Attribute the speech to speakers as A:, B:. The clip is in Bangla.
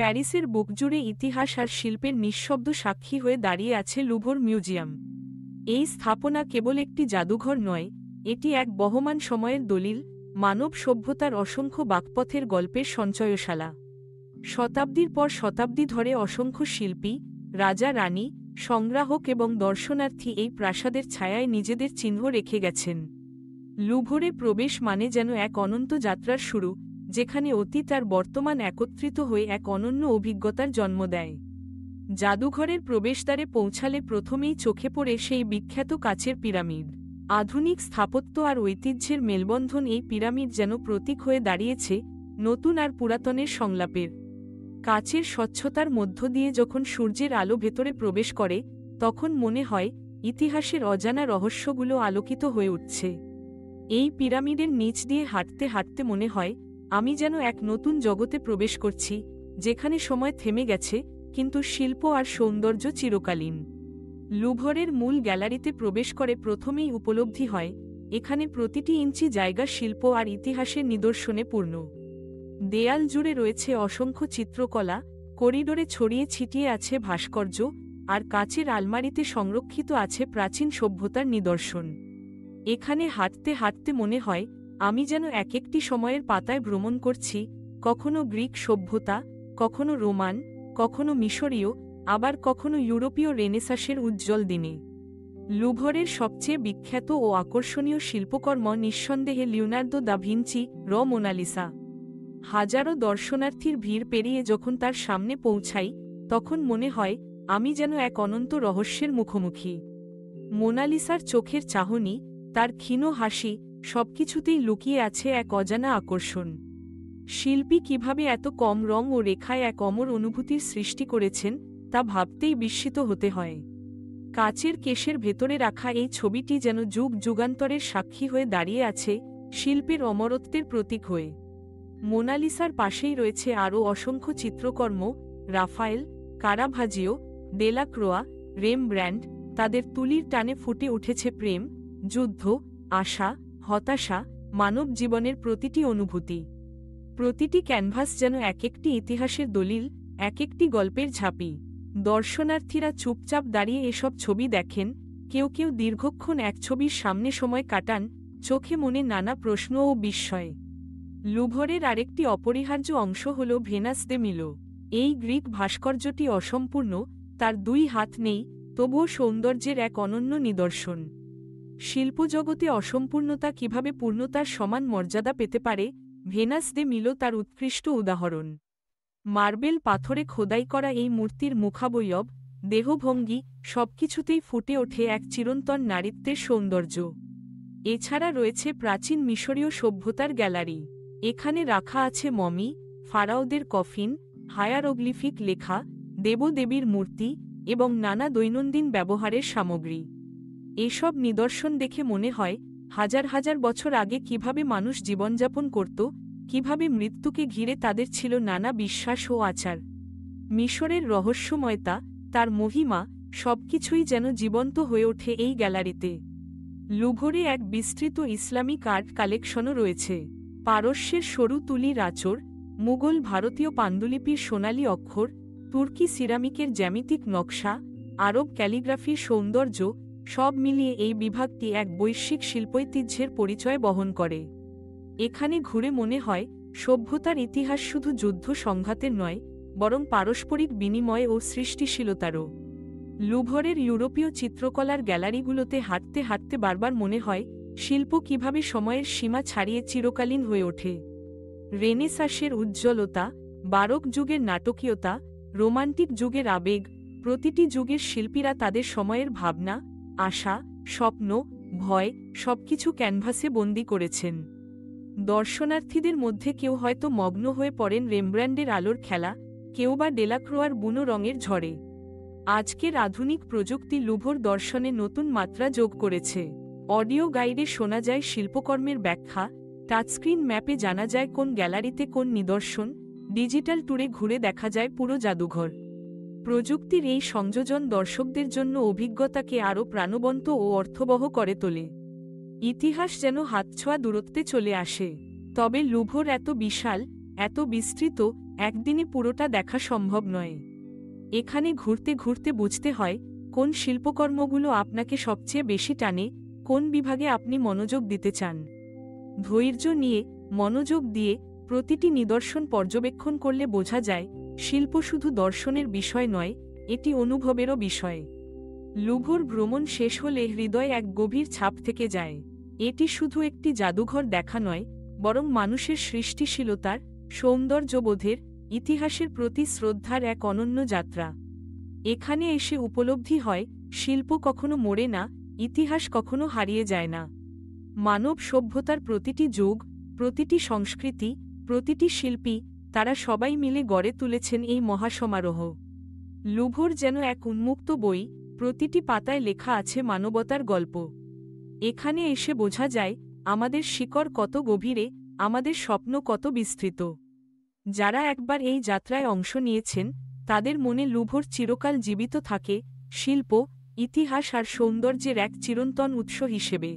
A: প্যারিসের বুকজুড়ে ইতিহাস আর শিল্পের নিঃশব্দ সাক্ষী হয়ে দাঁড়িয়ে আছে লুভর মিউজিয়াম। এই স্থাপনা কেবল একটি জাদুঘর নয়, এটি এক বহমান সময়ের দলিল, মানব সভ্যতার অসংখ্য বাকপথের গল্পের সঞ্চয়শালা। শতাব্দীর পর শতাব্দী ধরে অসংখ্য শিল্পী, রাজা রানী, সংগ্রাহক এবং দর্শনার্থী এই প্রাসাদের ছায়ায় নিজেদের চিহ্ন রেখে গেছেন। লুভরে প্রবেশ মানে যেন এক অনন্ত যাত্রার শুরু, যেখানে অতীত আর বর্তমান একত্রিত হয়ে এক অনন্য অভিজ্ঞতার জন্ম দেয়। জাদুঘরের প্রবেশদ্বারে পৌঁছালে প্রথমেই চোখে পড়ে সেই বিখ্যাত কাচের পিরামিড। আধুনিক স্থাপত্য আর ঐতিহ্যের মেলবন্ধন এই পিরামিড যেন প্রতীক হয়ে দাঁড়িয়েছে নতুন আর পুরাতনের সংলাপের। কাচের স্বচ্ছতার মধ্য দিয়ে যখন সূর্যের আলো ভেতরে প্রবেশ করে, তখন মনে হয় ইতিহাসের অজানা রহস্যগুলো আলোকিত হয়ে উঠছে। এই পিরামিডের নিচ দিয়ে হাঁটতে হাঁটতে মনে হয় আমি যেন এক নতুন জগতে প্রবেশ করছি, যেখানে সময় থেমে গেছে, কিন্তু শিল্প আর সৌন্দর্য চিরকালীন। লুভরের মূল গ্যালারিতে প্রবেশ করে প্রথমেই উপলব্ধি হয় এখানে প্রতিটি ইঞ্চি জায়গা শিল্প আর ইতিহাসের নিদর্শনে পূর্ণ। দেয়াল জুড়ে রয়েছে অসংখ্য চিত্রকলা, করিডোরে ছড়িয়ে ছিটিয়ে আছে ভাস্কর্য, আর কাচের আলমারিতে সংরক্ষিত আছে প্রাচীন সভ্যতার নিদর্শন। এখানে হাঁটতে হাঁটতে মনে হয় আমি যেন এক একটি সময়ের পাতায় ভ্রমণ করছি, কখনো গ্রিক সভ্যতা, কখনো রোমান, কখনো মিশরীয়, আবার কখনো ইউরোপীয় রেনেসাঁসের উজ্জ্বল দিনে। লুভরের সবচেয়ে বিখ্যাত ও আকর্ষণীয় শিল্পকর্ম নিঃসন্দেহে লিওনার্দো দা ভিঞ্চি মোনালিসা। হাজারো দর্শনার্থীর ভিড় পেরিয়ে যখন তার সামনে পৌঁছাই, তখন মনে হয় আমি যেন এক অনন্ত রহস্যের মুখোমুখি। মোনালিসার চোখের চাহনি, তার ক্ষীণ হাসি, সবকিছুতেই লুকিয়ে আছে এক অজানা আকর্ষণ। শিল্পী কিভাবে এত কম রং ও রেখায় এক অমর অনুভূতির সৃষ্টি করেছেন তা ভাবতেই বিস্মিত হতে হয়। কাচের কেশের ভেতরে রাখা এই ছবিটি যেন যুগ যুগান্তরের সাক্ষী হয়ে দাঁড়িয়ে আছে, শিল্পের অমরত্বের প্রতীক হয়ে। মোনালিসার পাশেই রয়েছে আরও অসংখ্য চিত্রকর্ম, রাফায়েল, কারাভাজিও, ডেলাক্রোয়া, রেমব্র্যান্ড। তাদের তুলির টানে ফুটে উঠেছে প্রেম, যুদ্ধ, আশা, হতাশা, মানব জীবনের প্রতিটি অনুভূতি। প্রতিটি ক্যানভাস যেন এক একটি ইতিহাসের দলিল, এক একটি গল্পের ঝাঁপি। দর্শনার্থীরা চুপচাপ দাঁড়িয়ে এসব ছবি দেখেন, কেউ কেউ দীর্ঘক্ষণ এক ছবির সামনে সময় কাটান, চোখে মনে নানা প্রশ্ন ও বিস্ময়। লুভরের আরেকটি অপরিহার্য অংশ হল ভেনাস দে মিলো। এই গ্রিক ভাস্কর্যটি অসম্পূর্ণ, তার দুই হাত নেই, তবুও সৌন্দর্যের এক অনন্য নিদর্শন। শিল্পজগতে অসম্পূর্ণতা কিভাবে পূর্ণতার সমান মর্যাদা পেতে পারে, ভেনাস দে মিলো তার উৎকৃষ্ট উদাহরণ। মার্বেল পাথরে খোদাই করা এই মূর্তির মুখাবয়ব, দেহভঙ্গি, সবকিছুতেই ফুটে ওঠে এক চিরন্তন নারীত্বের সৌন্দর্য। এছাড়া রয়েছে প্রাচীন মিশরীয় সভ্যতার গ্যালারি। এখানে রাখা আছে মমি, ফারাওদের কফিন, হায়ারোগ্লিফিক লেখা, দেবদেবীর মূর্তি এবং নানা দৈনন্দিন ব্যবহারের সামগ্রী। এসব নিদর্শন দেখে মনে হয় হাজার হাজার বছর আগে কিভাবে মানুষ জীবনযাপন করত, কিভাবে মৃত্যুকে ঘিরে তাদের ছিল নানা বিশ্বাস ও আচার। মিশরের রহস্যময়তা, তার মহিমা, সবকিছুই যেন জীবন্ত হয়ে ওঠে এই গ্যালারিতে। লুভরে এক বিস্তৃত ইসলামিক আর্ট কালেকশনও রয়েছে। পারস্যের সরু তুলির আঁচড়, মুঘল ভারতীয় পাণ্ডুলিপির সোনালী অক্ষর, তুর্কি সিরামিকের জ্যামিতিক নকশা, আরব ক্যালিগ্রাফির সৌন্দর্য, সব মিলিয়ে এই বিভাগটি এক বৈশ্বিক শিল্পৈতিহ্যের পরিচয় বহন করে। এখানে ঘুরে মনে হয় সভ্যতার ইতিহাস শুধু যুদ্ধ সংঘাতের নয়, বরং পারস্পরিক বিনিময় ও সৃষ্টিশীলতারও। লুভরের ইউরোপীয় চিত্রকলার গ্যালারিগুলোতে হাঁটতে হাঁটতে বারবার মনে হয় শিল্প কিভাবে সময়ের সীমা ছাড়িয়ে চিরকালীন হয়ে ওঠে। রেনেসাঁসের উজ্জ্বলতা, বারোক যুগের নাটকীয়তা, রোমান্টিক যুগের আবেগ, প্রতিটি যুগের শিল্পীরা তাদের সময়ের ভাবনা, আশা, স্বপ্ন, ভয় সবকিছু ক্যানভাসে বন্দী করেছেন। দর্শনার্থীদের মধ্যে কেউ হয়তো মগ্ন হয়ে পড়েন রেমব্র্যান্ডের আলোর খেলা, কেউ বা ডেলাক্রোয়ার বুনো রঙের ঝড়ে। আজকের আধুনিক প্রযুক্তি লুভর দর্শনে নতুন মাত্রা যোগ করেছে। অডিও গাইডে শোনা যায় শিল্পকর্মের ব্যাখ্যা, টাচস্ক্রিন ম্যাপে জানা যায় কোন গ্যালারিতে কোন নিদর্শন, ডিজিটাল ট্যুরে ঘুরে দেখা যায় পুরো জাদুঘর। প্রযুক্তির এই সংযোজন দর্শকদের জন্য অভিজ্ঞতাকে আরও প্রাণবন্ত ও অর্থবহ করে তোলে। ইতিহাস যেন হাতছোঁয়া দূরত্বে চলে আসে। তবে লুভর এত বিশাল, এত বিস্তৃত, একদিনে পুরোটা দেখা সম্ভব নয়। এখানে ঘুরতে ঘুরতে বুঝতে হয় কোন শিল্পকর্মগুলো আপনাকে সবচেয়ে বেশি টানে, কোন বিভাগে আপনি মনোযোগ দিতে চান। ধৈর্য নিয়ে, মনোযোগ দিয়ে প্রতিটি নিদর্শন পর্যবেক্ষণ করলে বোঝা যায় শিল্প শুধু দর্শনের বিষয় নয়, এটি অনুভবেরও বিষয়। লুভর ভ্রমণ শেষ হলে হৃদয়ে এক গভীর ছাপ থেকে যায়। এটি শুধু একটি জাদুঘর দেখা নয়, বরং মানুষের সৃষ্টিশীলতার, সৌন্দর্যবোধের, ইতিহাসের প্রতি শ্রদ্ধার এক অনন্য যাত্রা। এখানে এসে উপলব্ধি হয় শিল্প কখনো মরে না, ইতিহাস কখনো হারিয়ে যায় না। মানব সভ্যতার প্রতিটি যুগ, প্রতিটি সংস্কৃতি, প্রতিটি শিল্পী, তারা সবাই মিলে গড়ে তুলেছেন এই মহাসমারোহ। লুভর যেন এক উন্মুক্ত বই, প্রতিটি পাতায় লেখা আছে মানবতার গল্প। এখানে এসে বোঝা যায় আমাদের শিকড় কত গভীরে, আমাদের স্বপ্ন কত বিস্তৃত। যারা একবার এই যাত্রায় অংশ নিয়েছেন তাদের মনে লুভর চিরকাল জীবিত থাকে, শিল্প, ইতিহাস আর সৌন্দর্যের এক চিরন্তন উৎস হিসেবে।